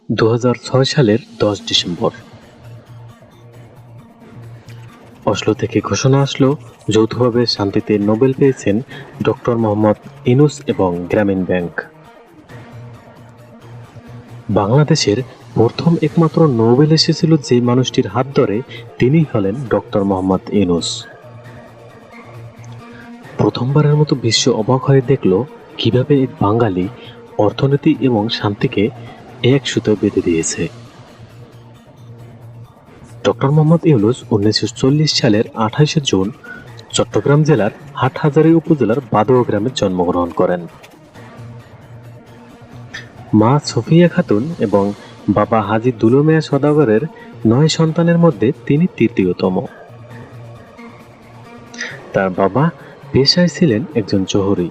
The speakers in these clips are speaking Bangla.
2006 সালের 10 ডিসেম্বর অসলো থেকে ঘোষণা আসলো, যৌথভাবে শান্তিতে নোবেল পেয়েছেন ডক্টর মোহাম্মদ ইউনূস এবং গ্রামীণ ব্যাংক। বাংলাদেশের প্রথম একমাত্র নোবেল এসেছিল যে মানুষটির হাত ধরে, তিনিই হলেন ডক্টর মোহাম্মদ ইউনূস। প্রথমবারের মতো বিশ্ব অবাক হয়ে দেখল কিভাবে এক বাঙালি অর্থনীতি এবং শান্তিকে এক সুতোয় বেঁধে দিয়েছে। ডক্টর মোহাম্মদ ইউনূস 1940 সালের 28 জুন চট্টগ্রাম জেলার হাটহাজারী উপজেলার বাদুয়া গ্রামে জন্মগ্রহণ করেন। মা সফিয়া খাতুন এবং বাবা হাজী দুলু মিয়া সওদাগরের 9 সন্তানের মধ্যে তিনি তৃতীয়তম। তার বাবা পেশায় ছিলেন একজন জহুরি,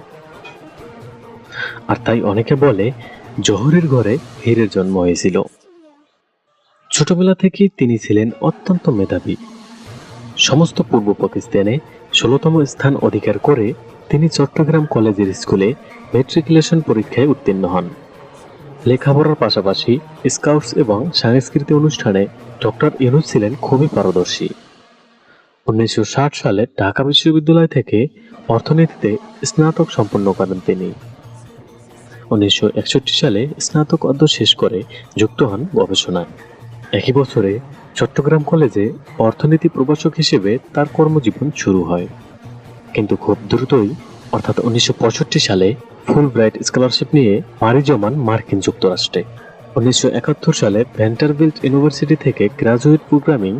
আর তাই অনেকে বলে জহুরির ঘরে হীরের জন্ম হয়েছিল। ছোটবেলা থেকেই তিনি ছিলেন অত্যন্ত মেধাবী। সমস্ত পূর্ব পাকিস্তানে 16তম স্থান অধিকার করে তিনি চট্টগ্রাম কলেজের স্কুলে ম্যাট্রিকুলেশন পরীক্ষায় উত্তীর্ণ হন। লেখাপড়ার পাশাপাশি স্কাউটস এবং সাংস্কৃতিক অনুষ্ঠানে ডক্টর ইউনূস ছিলেন খুবই পারদর্শী। 1960 সালে ঢাকা বিশ্ববিদ্যালয় থেকে অর্থনীতিতে স্নাতক সম্পন্ন করেন তিনি। 1961 সালে স্নাতক অধ্যয়ন শেষ করে যুক্ত হন গবেষণায়। একই বছরে চট্টগ্রাম কলেজে অর্থনীতি প্রভাষক হিসেবে তার কর্মজীবন শুরু হয়, কিন্তু খুব দ্রুতই অর্থাৎ 1965 সালে ফুলব্রাইট স্কলারশিপ নিয়ে পাড়ি জমান মার্কিন যুক্তরাষ্ট্রে। 1971 সালে ভ্যান্টারবিল্ট ইউনিভার্সিটি থেকে গ্রাজুয়েট প্রোগ্রামিং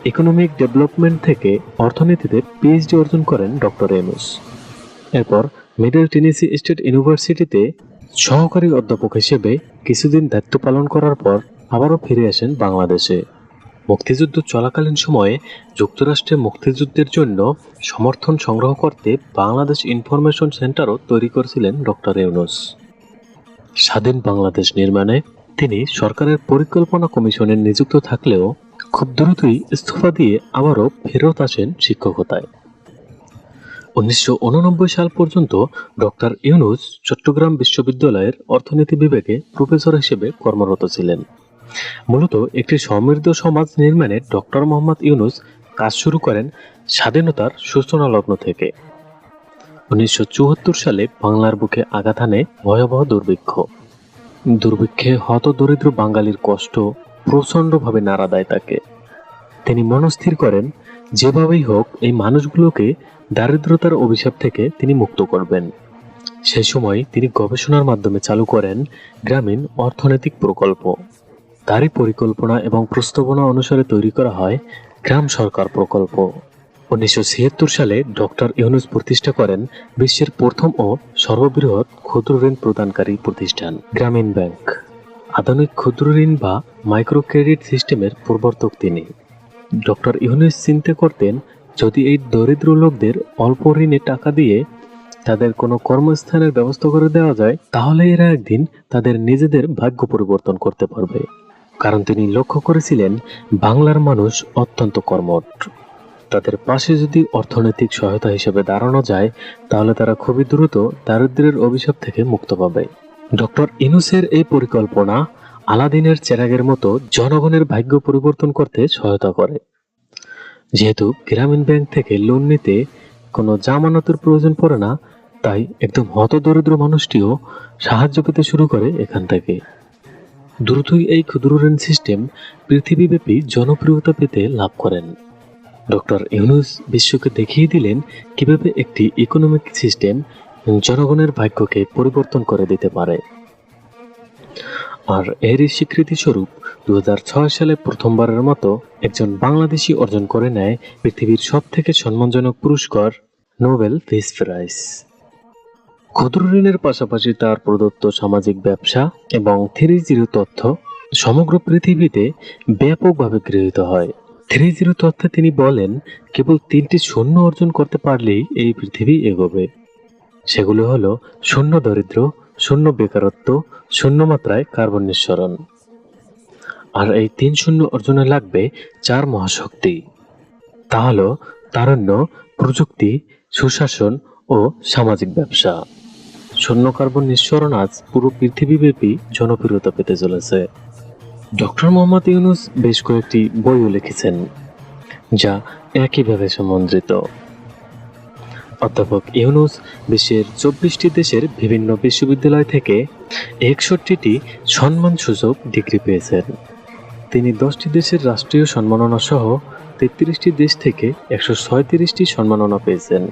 ইকোনমিক ডেভেলপমেন্ট থেকে অর্থনীতিতে পিএইচডি অর্জন করেন ডক্টর ইউনূস। এরপর মিডল টেনেসি স্টেট ইউনিভার্সিটিতে সহকারী অধ্যাপক হিসেবে কিছুদিন দায়িত্ব পালন করার পর আবারও ফিরে আসেন বাংলাদেশে। মুক্তিযুদ্ধ চলাকালীন সময়ে যুক্তরাষ্ট্রে মুক্তিযুদ্ধের জন্য সমর্থন সংগ্রহ করতে বাংলাদেশ ইনফরমেশন সেন্টারও তৈরি করেছিলেন ডক্টর ইউনূস। স্বাধীন বাংলাদেশ নির্মাণে তিনি সরকারের পরিকল্পনা কমিশনে নিযুক্ত থাকলেও খুব দ্রুতই ইস্তফা দিয়ে আবারও ফেরত আসেন শিক্ষকতায়। 1989 সাল পর্যন্ত ডক্টর ইউনূস চট্টগ্রাম বিশ্ববিদ্যালয়ের অর্থনীতি বিভাগে প্রফেসর হিসেবে কর্মরত ছিলেন। মূলত একটি সমৃদ্ধ সমাজ নির্মাণে ডক্টর মোহাম্মদ ইউনূস কাজ শুরু করেন স্বাধীনতার সূচনা লগ্ন থেকে। 1974 সালে বাংলার বুকে আঘাত হানে ভয়াবহ দুর্ভিক্ষে হতদরিদ্র বাঙালির কষ্ট প্রচণ্ডভাবে নাড়া দেয় তাকে। তিনি মনস্থির করেন যেভাবেই হোক এই মানুষগুলোকে দারিদ্রতার অভিশাপ থেকে তিনি মুক্ত করবেন। সেই সময় তিনি গবেষণার মাধ্যমে চালু করেন গ্রামীণ অর্থনৈতিক প্রকল্প। তারই পরিকল্পনা এবং প্রস্তাবনা অনুসারে তৈরি করা হয় গ্রাম সরকার প্রকল্প। 1976 সালে ডক্টর ইউনূস প্রতিষ্ঠা করেন বিশ্বের প্রথম ও সর্ববৃহৎ ক্ষুদ্র ঋণ প্রদানকারী প্রতিষ্ঠান গ্রামীণ ব্যাংক। আধুনিক ক্ষুদ্র ঋণ বা মাইক্রো ক্রেডিট সিস্টেমের প্রবর্তক তিনি। ডক্টর ইউনূস চিন্তা করতেন, যদি এই দরিদ্র লোকদের অল্প ঋণে টাকা দিয়ে তাদের কোনো কর্মস্থানের ব্যবস্থা করে দেওয়া যায়, তাহলে এরা একদিন তাদের নিজেদের ভাগ্য পরিবর্তন করতে পারবে। কারণ তিনি লক্ষ্য করেছিলেন বাংলার মানুষ অত্যন্ত কর্মঠ। তাদের পাশে যদি অর্থনৈতিক সহায়তা হিসেবে দাঁড়ানো যায়, তাহলে তারা খুবই দ্রুত দারিদ্র্যের অভিশাপ থেকে মুক্ত পাবে। ডক্টর ইউনূসের এই পরিকল্পনা আলাদিনের চেরাগের মতো জনগণের ভাগ্য পরিবর্তন করতে সহায়তা করে। যেহেতু গ্রামীণ ব্যাংক থেকে লোন নিতে কোনো জামানতের প্রয়োজন পড়ে না, তাই একদম হতদরিদ্র মানুষটিও সাহায্য পেতে শুরু করে এখান থেকে। দ্রুতই এই ক্ষুদ্র ঋণ সিস্টেম পৃথিবীব্যাপী জনপ্রিয়তা পেতে লাভ করেন। ডক্টর ইউনূস বিশ্বকে দেখিয়ে দিলেন কিভাবে একটি ইকোনমিক সিস্টেম জনগণের ভাগ্যকে পরিবর্তন করে দিতে পারে। আর এরই স্বীকৃতি স্বরূপ 2006 সালে প্রথমবারের মতো একজন বাংলাদেশি অর্জন করে নেয় পৃথিবীর সবথেকে সম্মানজনক পুরস্কার নোবেল পিস প্রাইজ। ক্ষুদ্র ঋণের পাশাপাশি তার প্রদত্ত সামাজিক ব্যবসা এবং 3-0 তথ্য সমগ্র পৃথিবীতে ব্যাপকভাবে গৃহীত হয়। 3-0 তথ্যে তিনি বলেন, কেবল 3টি শূন্য অর্জন করতে পারলেই এই পৃথিবী এগোবে। সেগুলো হলো শূন্য দরিদ্র, শূন্য বেকারত্ব, শূন্য মাত্রায় কার্বন নিঃসরণ। আর এই 3 শূন্য অর্জনে লাগবে 4 মহাশক্তি। তা হলো তারুণ্য, প্রযুক্তি, সুশাসন ও সামাজিক ব্যবসা। শূন্য কার্বন নিঃসরণ আজ পুরো পৃথিবীব্যাপী জনপ্রিয়তা পেতে চলেছে। ডক্টর মোহাম্মদ ইউনূস বেশ কয়েকটি বইও লিখেছেন, যা একইভাবে সমন্বিত। অধ্যাপক ইউনূস বিশ্বের ২৪টি দেশের বিভিন্ন বিশ্ববিদ্যালয় থেকে ৬১টি সম্মানসূচক ডিগ্রি পেয়েছেন। তিনি 10টি দেশের রাষ্ট্রীয় সম্মাননা সহ 33টি দেশ থেকে 136টি সম্মাননা পেয়েছেন।